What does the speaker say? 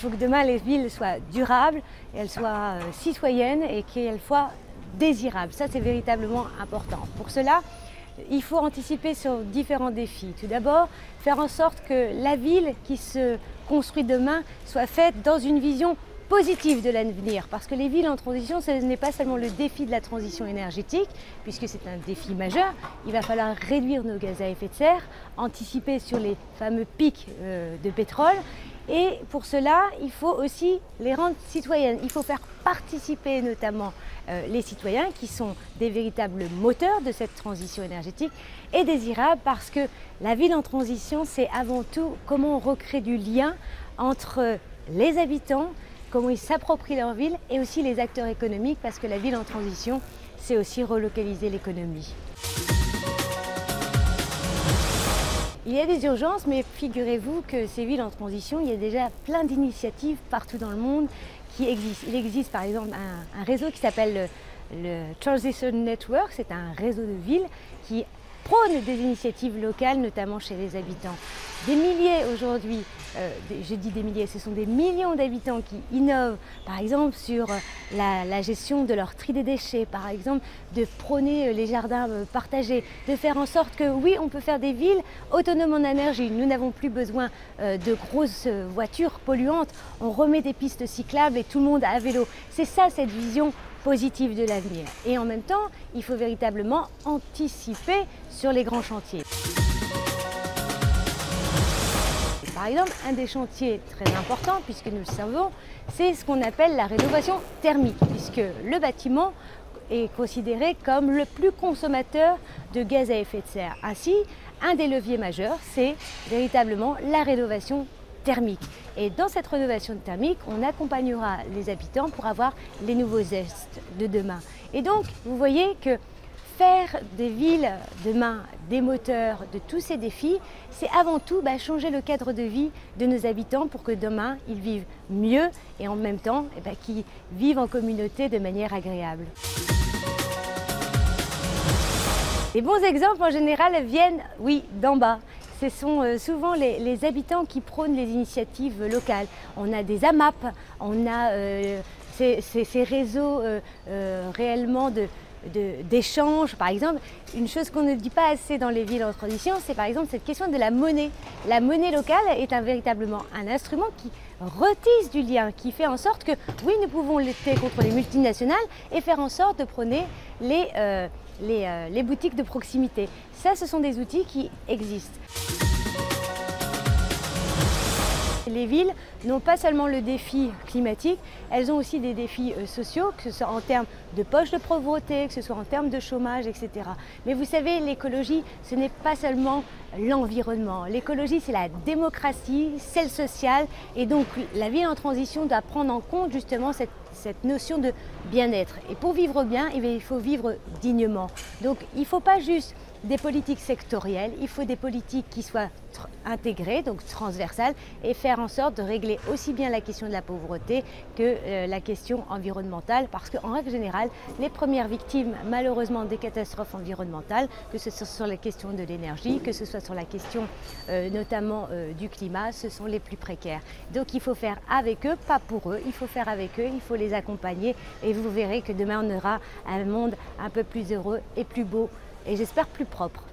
faut que demain les villes soient durables, elles soient citoyennes et qu'elles soient désirables. Ça, c'est véritablement important. Pour cela, il faut anticiper sur différents défis. Tout d'abord, faire en sorte que la ville qui se construit demain soit faite dans une vision positive de l'avenir, parce que les villes en transition, ce n'est pas seulement le défi de la transition énergétique, puisque c'est un défi majeur. Il va falloir réduire nos gaz à effet de serre, anticiper sur les fameux pics de pétrole, et pour cela, il faut aussi les rendre citoyennes. Il faut faire participer notamment les citoyens qui sont des véritables moteurs de cette transition énergétique et désirables, parce que la ville en transition, c'est avant tout comment on recrée du lien entre les habitants, comment ils s'approprient leur ville et aussi les acteurs économiques, parce que la ville en transition, c'est aussi relocaliser l'économie. Il y a des urgences, mais figurez-vous que ces villes en transition, il y a déjà plein d'initiatives partout dans le monde qui existent. Il existe par exemple un réseau qui s'appelle le Transition Network, c'est un réseau de villes qui prône des initiatives locales, notamment chez les habitants. Des milliers aujourd'hui, je dis des milliers, ce sont des millions d'habitants qui innovent, par exemple sur la gestion de leur tri des déchets, par exemple de prôner les jardins partagés, de faire en sorte que oui, on peut faire des villes autonomes en énergie. Nous n'avons plus besoin de grosses voitures polluantes, on remet des pistes cyclables et tout le monde à vélo. C'est ça, cette vision positive de l'avenir. Et en même temps, il faut véritablement anticiper sur les grands chantiers. Par exemple, un des chantiers très importants, puisque nous le savons, c'est ce qu'on appelle la rénovation thermique, puisque le bâtiment est considéré comme le plus consommateur de gaz à effet de serre. Ainsi, un des leviers majeurs, c'est véritablement la rénovation thermique. Et dans cette rénovation thermique, on accompagnera les habitants pour avoir les nouveaux gestes de demain. Et donc, vous voyez que faire des villes demain des moteurs de tous ces défis, c'est avant tout changer le cadre de vie de nos habitants pour que demain ils vivent mieux et en même temps qu'ils vivent en communauté de manière agréable. Les bons exemples en général viennent, oui, d'en bas. Ce sont souvent les habitants qui prônent les initiatives locales. On a des AMAP, on a ces réseaux réellement d'échanges. Par exemple, une chose qu'on ne dit pas assez dans les villes en transition, c'est par exemple cette question de la monnaie. La monnaie locale est véritablement un instrument qui retisse du lien, qui fait en sorte que, oui, nous pouvons lutter contre les multinationales et faire en sorte de prôner les boutiques de proximité. Ça, ce sont des outils qui existent. Les villes n'ont pas seulement le défi climatique, elles ont aussi des défis sociaux, que ce soit en termes de poche de pauvreté, que ce soit en termes de chômage, etc. Mais vous savez, l'écologie, ce n'est pas seulement l'environnement. L'écologie, c'est la démocratie, c'est le social. Et donc, la ville en transition doit prendre en compte justement cette notion de bien-être. Et pour vivre bien, il faut vivre dignement. Donc, il ne faut pas juste des politiques sectorielles, il faut des politiques qui soient intégrées, donc transversales, et faire en sorte de régler aussi bien la question de la pauvreté que la question environnementale, parce qu'en règle générale, les premières victimes malheureusement des catastrophes environnementales, que ce soit sur la question de l'énergie, que ce soit sur la question notamment du climat, ce sont les plus précaires. Donc il faut faire avec eux, pas pour eux, il faut faire avec eux, il faut les accompagner, et vous verrez que demain on aura un monde un peu plus heureux et plus beau, et j'espère plus propre.